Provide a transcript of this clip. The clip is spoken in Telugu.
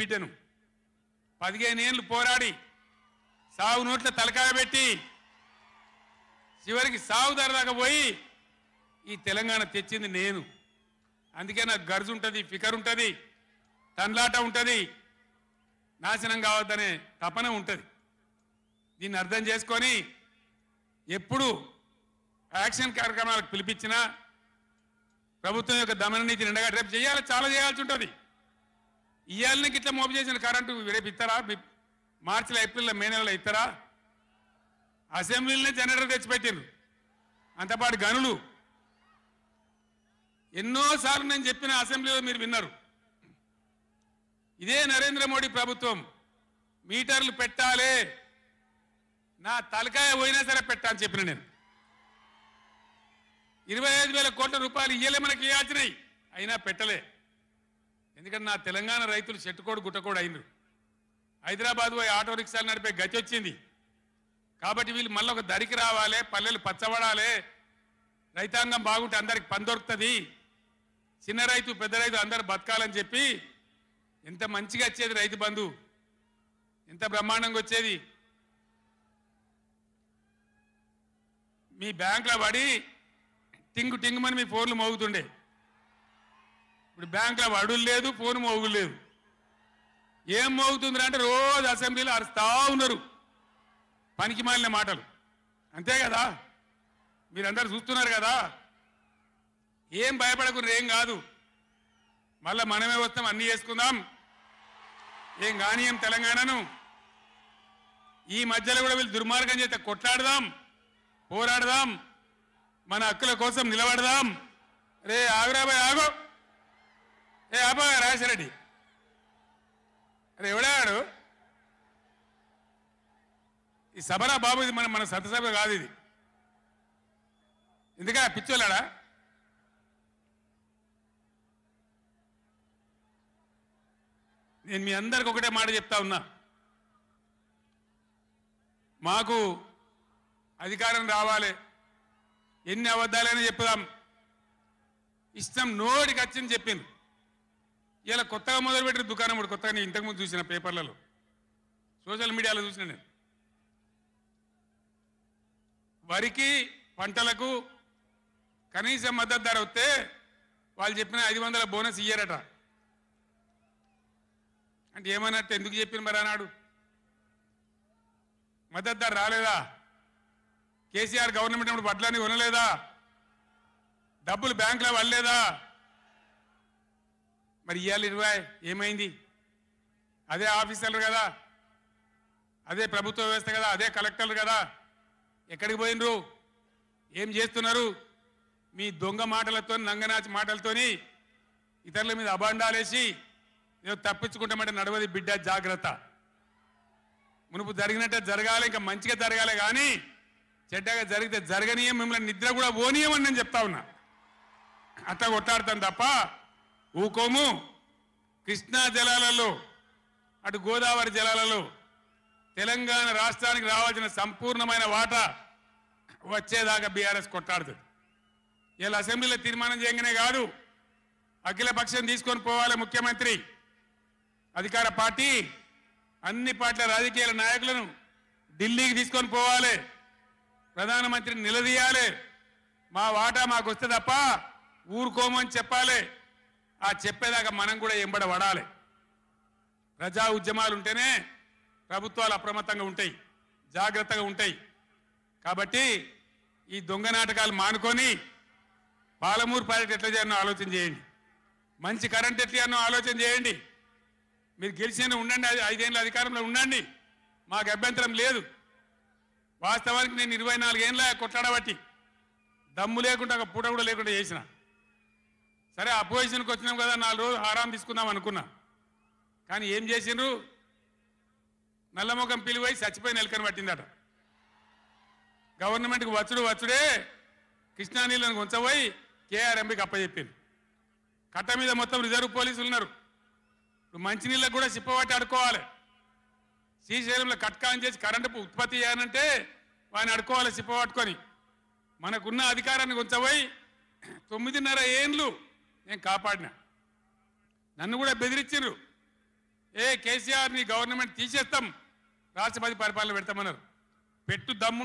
బిడ్డను 15 ఏళ్ళు పోరాడి సాగు నోట్ల తలకాయ పెట్టి చివరికి సాగు దాకా పోయి ఈ తెలంగాణ తెచ్చింది నేను. అందుకే నాకు గర్జు ఉంటుంది, ఫికర్ ఉంటుంది, తన్లాట ఉంటుంది, నాశనం కావద్దనే తపన ఉంటుంది. దీన్ని అర్థం చేసుకొని ఎప్పుడు యాక్షన్ కార్యక్రమాలకు పిలిపించినా ప్రభుత్వం యొక్క దమన నీతిని ఎండగట్టి రేపు చేయాలి, చాలా చేయాల్సి ఉంటుంది. ఇవాళకి ఇట్లా మోపు చేసిన కరెంటు రేపు ఇస్తారా? మార్చిలో, ఏప్రిల్లో, మే నెలలో ఇస్తారా? అసెంబ్లీలోనే జనరేటర్ తెచ్చిపెట్టిండ్రు, అంతపాటు గనులు. ఎన్నోసార్లు నేను చెప్పిన అసెంబ్లీలో మీరు విన్నారు. ఇదే నరేంద్ర మోడీ ప్రభుత్వం మీటర్లు పెట్టాలి, నా తలకాయ పోయినా సరే పెట్టా అని చెప్పిన నేను. 25,000 కోట్ల రూపాయలు ఇయ్యలే మనకి ఇవ్వాల్సినాయి, అయినా పెట్టలే. ఎందుకంటే నా తెలంగాణ రైతులు చెట్టుకోడు గుట్టకోడు అయినరు. హైదరాబాద్ పోయి ఆటో రిక్షాలు నడిపే గతి వచ్చింది. కాబట్టి వీళ్ళు మళ్ళీ ఒక దరికి రావాలి, పల్లెలు పచ్చబడాలి, రైతాంగం బాగుంటే అందరికి పని దొరుకుతుంది, చిన్న రైతు పెద్ద రైతు అందరు బతకాలని చెప్పి ఎంత మంచిగా వచ్చేది రైతు బంధు, ఎంత బ్రహ్మాండంగా వచ్చేది. మీ బ్యాంకులో పడి టింగు టింగుమని మీ ఫోన్లు మోగుతుండే. ఇప్పుడు బ్యాంకులో వడులు లేదు, ఫోన్ మోగులు లేదు. ఏం మోగుతుంది అంటే రోజు అసెంబ్లీలో అరుస్తా ఉన్నారు పనికి మాలిన మాటలు. అంతే కదా, మీరందరూ చూస్తున్నారు కదా. ఏం భయపడకుండా ఏం కాదు, మళ్ళా మనమే వస్తాం, అన్నీ చేసుకుందాం, ఏం కానీయం తెలంగాణను. ఈ మధ్యలో కూడా వీళ్ళు దుర్మార్గం చేస్తే కొట్లాడదాం, పోరాడదాం, మన హక్కుల కోసం నిలబడదాం. రే ఆగురాబాయ్ ఆగో, ఏ ఆబా రాజశరెడ్డి, అరే ఎవడాడు ఈ సభరా బాబు? ఇది మన సభ కాదు ఇది. ఎందుక పిచ్చోళ్ళాడా? నేను మీ అందరికి ఒకటే మాట చెప్తా ఉన్నా, మాకు అధికారం రావాలి, ఎన్ని అబద్ధాలైనా చెప్పుదాం, ఇష్టం నోటికి వచ్చింది చెప్పింది. ఇలా కొత్తగా మొదలుపెట్టిన దుకాణం కూడా కొత్తగా నేను ఇంతకుముందు చూసిన పేపర్లలో, సోషల్ మీడియాలో చూసిన నేను. వరికి పంటలకు కనీస మద్దతు ధర వస్తే వాళ్ళు చెప్పిన 500 బోనస్ ఇయ్యారట. అంటే ఏమన్నట్టు, ఎందుకు చెప్పిన మరి అన్నాడు? మద్దతు ధర రాలేదా? కేసీఆర్ గవర్నమెంట్ అప్పుడు వడ్లని కొనలేదా? డబ్బులు బ్యాంకులో పడలేదా? మరి ఇవాళ 20 ఏమైంది? అదే ఆఫీసర్లు కదా, అదే ప్రభుత్వ వ్యవస్థ కదా, అదే కలెక్టర్లు కదా, ఎక్కడికి పోయినరు? ఏం చేస్తున్నారు? మీ దొంగ మాటలతో, నంగనాచి మాటలతోని ఇతరుల మీద అబాండాలేసి ఏదో తప్పించుకుంటామంటే నడవది బిడ్డ, జాగ్రత్త. మునుపు జరిగినట్టే జరగాలి, ఇంకా మంచిగా జరగాలి, కానీ చెడ్డగా జరిగితే జరగనీయం, మిమ్మల్ని నిద్ర కూడా పోనీయమని నేను చెప్తా ఉన్నా. అట్లా కొట్లాడతాం తప్ప ఊకోము. కృష్ణా జలాలలో, అటు గోదావరి జలాలలో తెలంగాణ రాష్ట్రానికి రావాల్సిన సంపూర్ణమైన వాటా వచ్చేదాకా బీఆర్ఎస్ కొట్లాడుతుంది. ఇలా అసెంబ్లీలో తీర్మానం చేయగానే కాదు, అఖిల పక్షం తీసుకొని పోవాలి ముఖ్యమంత్రి, అధికార పార్టీ అన్ని పార్టీల రాజకీయ నాయకులను ఢిల్లీకి తీసుకొని పోవాలి, ప్రధానమంత్రిని నిలదీయాలి. మా వాటా మాకు వస్తే తప్ప ఊరుకోమని చెప్పాలి. ఆ చెప్పేదాకా మనం కూడా ఎంబడ పడాలి. ప్రజా ఉద్యమాలు ఉంటేనే ప్రభుత్వాలు అప్రమత్తంగా ఉంటాయి, జాగ్రత్తగా ఉంటాయి. కాబట్టి ఈ దొంగ నాటకాలు మానుకొని పాలమూరు ప్రాజెక్ట్ ఎట్లా చేయాలనో ఆలోచన చేయండి, మంచి కరెంట్ ఎట్లా చేయాలనో ఆలోచన చేయండి. మీరు గెలిచిన ఉండండి, 5 ఏళ్ళ అధికారంలో ఉండండి, మాకు అభ్యంతరం లేదు. వాస్తవానికి నేను 24 ఏళ్ళ కొట్లాడబట్టి దమ్ము లేకుండా ఒక పూట కూడా లేకుండా చేసిన. సరే అపోజిషన్కి వచ్చినాం కదా, 4 రోజులు ఆరాం తీసుకుందాం అనుకున్నా. కానీ ఏం చేసిండ్రు? నల్లముఖం పిలివై చచ్చిపోయిన ఎలుకని పట్టిందట. గవర్నమెంట్కి వచ్చుడే కృష్ణా నీళ్ళను ఉంచబోయి కేఆర్ఎంబీకి అప్పచెప్పింది. కట్ట మీద మొత్తం రిజర్వ్ పోలీసులు ఉన్నారు. ఇప్పుడు మంచినీళ్ళకు కూడా సిప్పబట్టి అడుకోవాలి. శ్రీశైలంలో కట్కాన్ చేసి కరెంటు ఉత్పత్తి చేయాలంటే వాడిని అడుకోవాలి సిప్పబట్టుకొని. మనకున్న అధికారాన్ని ఉంచబోయి 9.5 ఏళ్ళు నేను కాపాడినా. నన్ను కూడా బెదిరించారు, కేసీఆర్ నీ గవర్నమెంట్ తీసేస్తాం, రాష్ట్రపతి పరిపాలన పెడతామన్నారు. పెట్టు దమ్ము